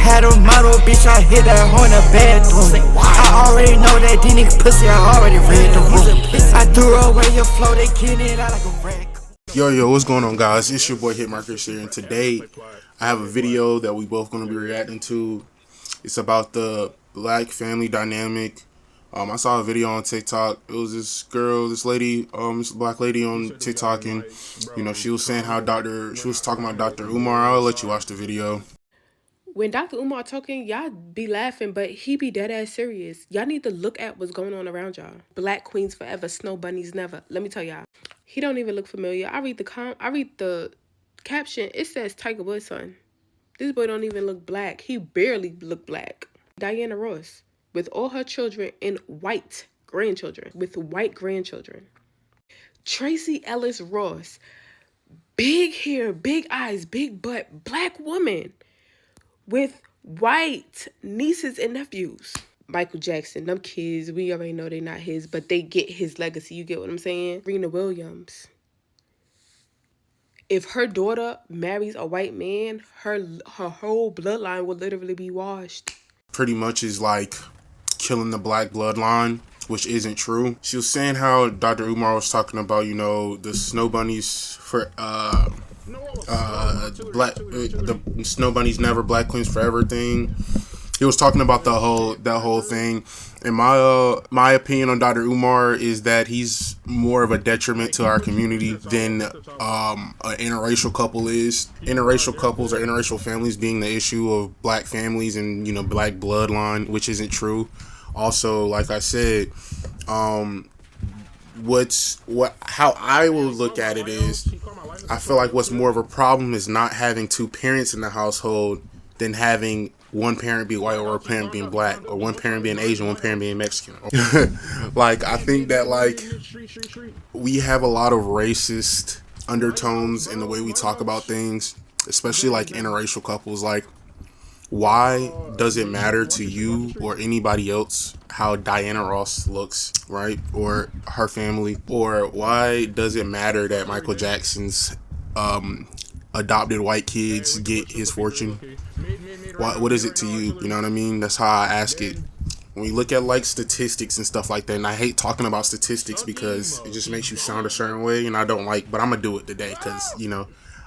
had a model, bitch, I hit that hoe in the bathroom. I already know that these niggas pussy, I already read the room. I threw away your flow, they getting it out like a wreck. Yo, what's going on, guys? It's your boy Hitmarkers here, and today I have a video that we both going to be reacting to. It's about the black family dynamic. I saw a video on TikTok. It was this lady, this black lady on TikTok, and she was saying how she was talking about Dr. Umar. I'll let you watch the video. When Dr. Umar talking, y'all be laughing, but he be dead ass serious. Y'all need to look at what's going on around y'all. Black queens forever, snow bunnies never. Let me tell y'all, he don't even look familiar. I read the caption. It says Tiger Woods' son. This boy don't even look black. He barely look black. Diana Ross, with all her children and white grandchildren. Tracy Ellis Ross, big hair, big eyes, big butt, black woman with white nieces and nephews. Michael Jackson, them kids, we already know they not his, but they get his legacy. You get what I'm saying? Serena Williams. If her daughter marries a white man, her whole bloodline will literally be washed. Pretty much is like killing the black bloodline, which isn't true. She was saying how Dr. Umar was talking about, the snow bunnies for the snow bunnies never, black queens forever thing. He was talking about that whole thing. And my opinion on Dr. Umar is that he's more of a detriment to our community than an interracial couple is. Interracial couples or interracial families being the issue of black families and black bloodline, which isn't true. Also, like I said, how I will look at it is, I feel like what's more of a problem is not having two parents in the household than having one parent be white or a parent being black, or one parent being Asian, one parent being Mexican. Like, I think that we have a lot of racist undertones in the way we talk about things, especially like interracial couples. Like, why does it matter to you or anybody else how Diana Ross looks, right? Or her family? Or why does it matter that Michael Jackson's adopted white kids get his fortune? What is it to you? You know what I mean? That's how I ask it. When we look at statistics and stuff like that, and I hate talking about statistics because it just makes you sound a certain way, and I don't like, but I'm gonna do it today because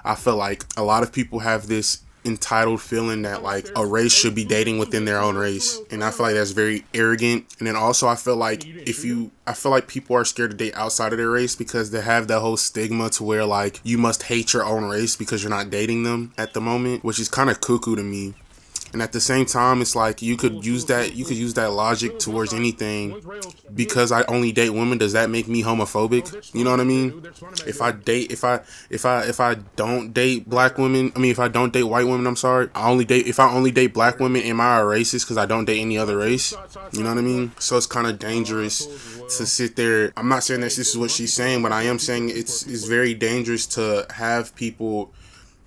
I feel like a lot of people have this entitled feeling that a race should be dating within their own race, and I feel like that's very arrogant. And then also I feel like people are scared to date outside of their race because they have that whole stigma to where you must hate your own race because you're not dating them at the moment, which is kind of cuckoo to me. And at the same time, it's you could use that logic towards anything. Because I only date women, does that make me homophobic? You know what I mean? If I don't date black women, if I don't date white women, if I only date black women, am I a racist because I don't date any other race? You know what I mean? So it's kind of dangerous to sit there. I'm not saying that this is what she's saying, but I am saying it's very dangerous to have people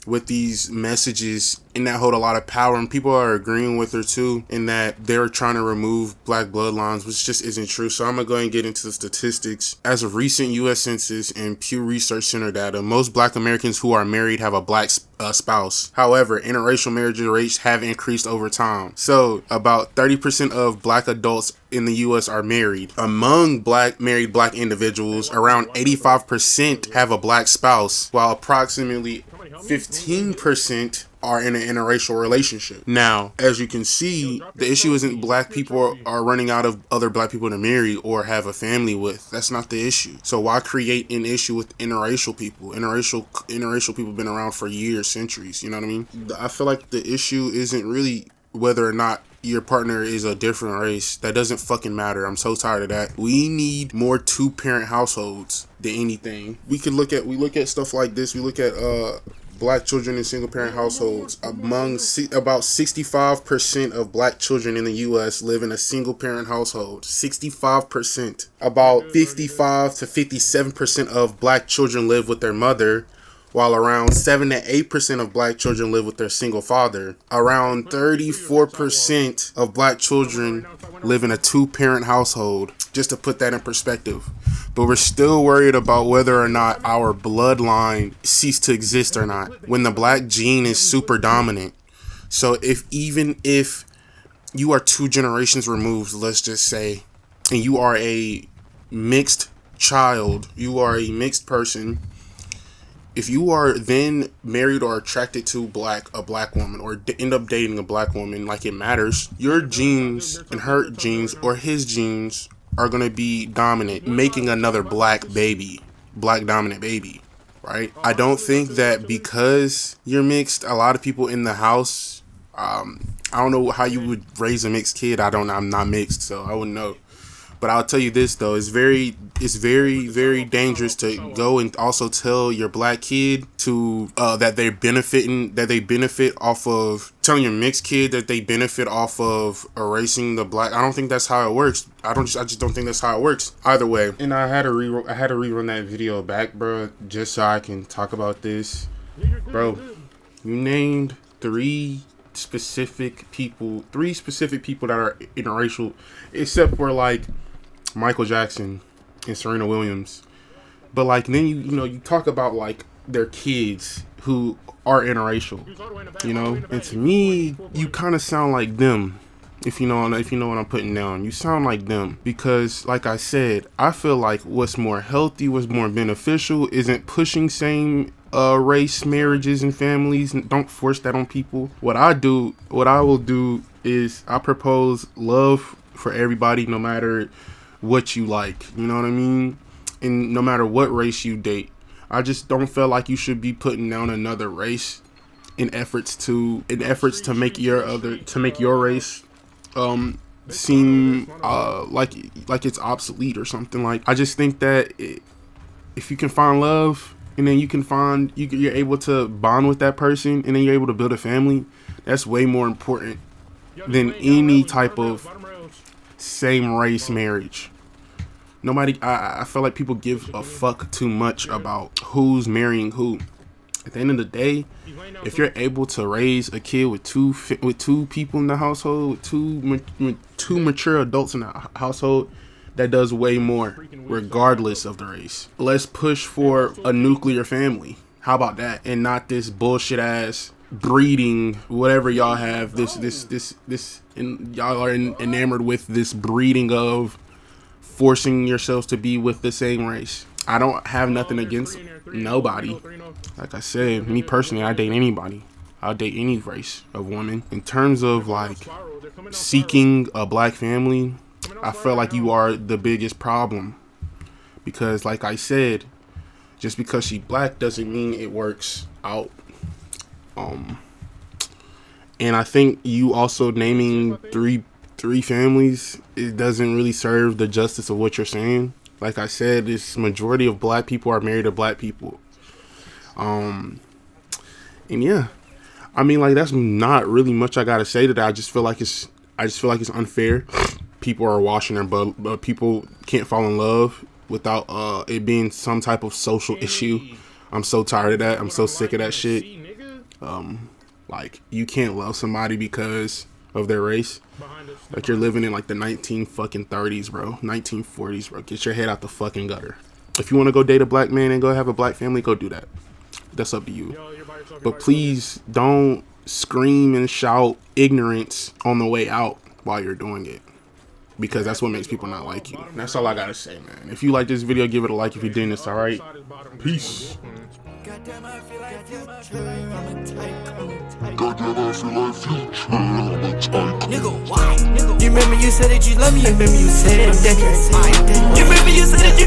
with these messages and that hold a lot of power, and people are agreeing with her too in that they're trying to remove black bloodlines, which just isn't true. So I'm gonna go ahead and get into the statistics. As of recent U.S. Census and Pew Research Center data, most black Americans who are married have a black spouse. However, interracial marriage rates have increased over time. So about 30% of black adults in the U.S. are married. Among married black individuals, around 85% have a black spouse, while approximately 15% are in an interracial relationship. Now, as you can see, the issue isn't black people are running out of other black people to marry or have a family with. That's not the issue. So why create an issue with interracial people? Interracial people have been around for years, centuries. You know what I mean? I feel like the issue isn't really whether or not your partner is a different race. That doesn't fucking matter. I'm so tired of that. We need more two-parent households than anything. We look at stuff like this. We look at black children in single-parent households. About 65% of black children in the U.S. live in a single-parent household. 65%. About 55 to 57% of black children live with their mother, while around 7 to 8% of black children live with their single father. Around 34% of black children live in a two-parent household, just to put that in perspective. But we're still worried about whether or not our bloodline ceased to exist or not, when the black gene is super dominant. So even if you are 2 generations removed, let's just say, and you are a mixed child, you are a mixed person, if you are then married or attracted to a black woman, or end up dating a black woman, like, it matters, your genes and her genes or his genes are going to be dominant, making another black dominant baby, right? I don't think that because you're mixed, a lot of people in the house, I don't know how you would raise a mixed kid. I'm not mixed, so I wouldn't know. But I'll tell you this though, it's very, very dangerous to go and also tell your black kid to that they benefit off of telling your mixed kid that they benefit off of erasing the black. I don't think that's how it works. I just don't think that's how it works. Either way, and I had to rerun that video back, bro, just so I can talk about this, bro. You named three specific people that are interracial, except for like Michael Jackson and Serena Williams. But like then you talk about like their kids who are interracial, and to me you kind of sound like them. If you know what I'm putting down, you sound like them, because like I said, I feel like what's more healthy, what's more beneficial isn't pushing same race marriages and families. Don't force that on people. What I will do is I propose love for everybody, no matter what you like, you know what I mean, and no matter what race you date. I just don't feel like you should be putting down another race in efforts to make your race seem like it's obsolete or something. Like, I just think that if you can find love, and then you're able to bond with that person, and then you're able to build a family, that's way more important than any type of same race marriage. I feel like people give a fuck too much about who's marrying who. At the end of the day, if you're able to raise a kid with two people in the household, with two mature adults in the household, that does way more, regardless of the race. Let's push for a nuclear family. How about that? And not this bullshit ass breeding, whatever y'all have. And y'all are enamored with this breeding of forcing yourselves to be with the same race. I don't have nothing against nobody. Like I said, me personally, I date anybody. I'll date any race of woman. In terms of like seeking a black family, I feel like you are the biggest problem, because like I said, just because she black doesn't mean it works out. And I think you also naming three families, it doesn't really serve the justice of what you're saying. Like I said, this majority of black people are married to black people. And yeah, I mean, like, that's not really much I gotta say to that. I just feel like it's unfair. People are washing their butt, but people can't fall in love without it being some type of social issue. I'm so tired of that. I'm so sick of that shit. Like, you can't love somebody because of their race. Like, you're living in like the 1930s, bro. 1940s, bro. Get your head out the fucking gutter. If you want to go date a black man and go have a black family, go do that. That's up to you. But please don't scream and shout ignorance on the way out while you're doing it, because that's what makes people not like you. That's all I gotta say, man. If you like this video, give it a like. If you didn't, it's alright. Peace. Goddamn, I feel like future, I'm a tycoon. Goddamn, I feel like future, I'm a tycoon. Nigga, why? You remember you said that you love me, you remember you said that. You remember you said that you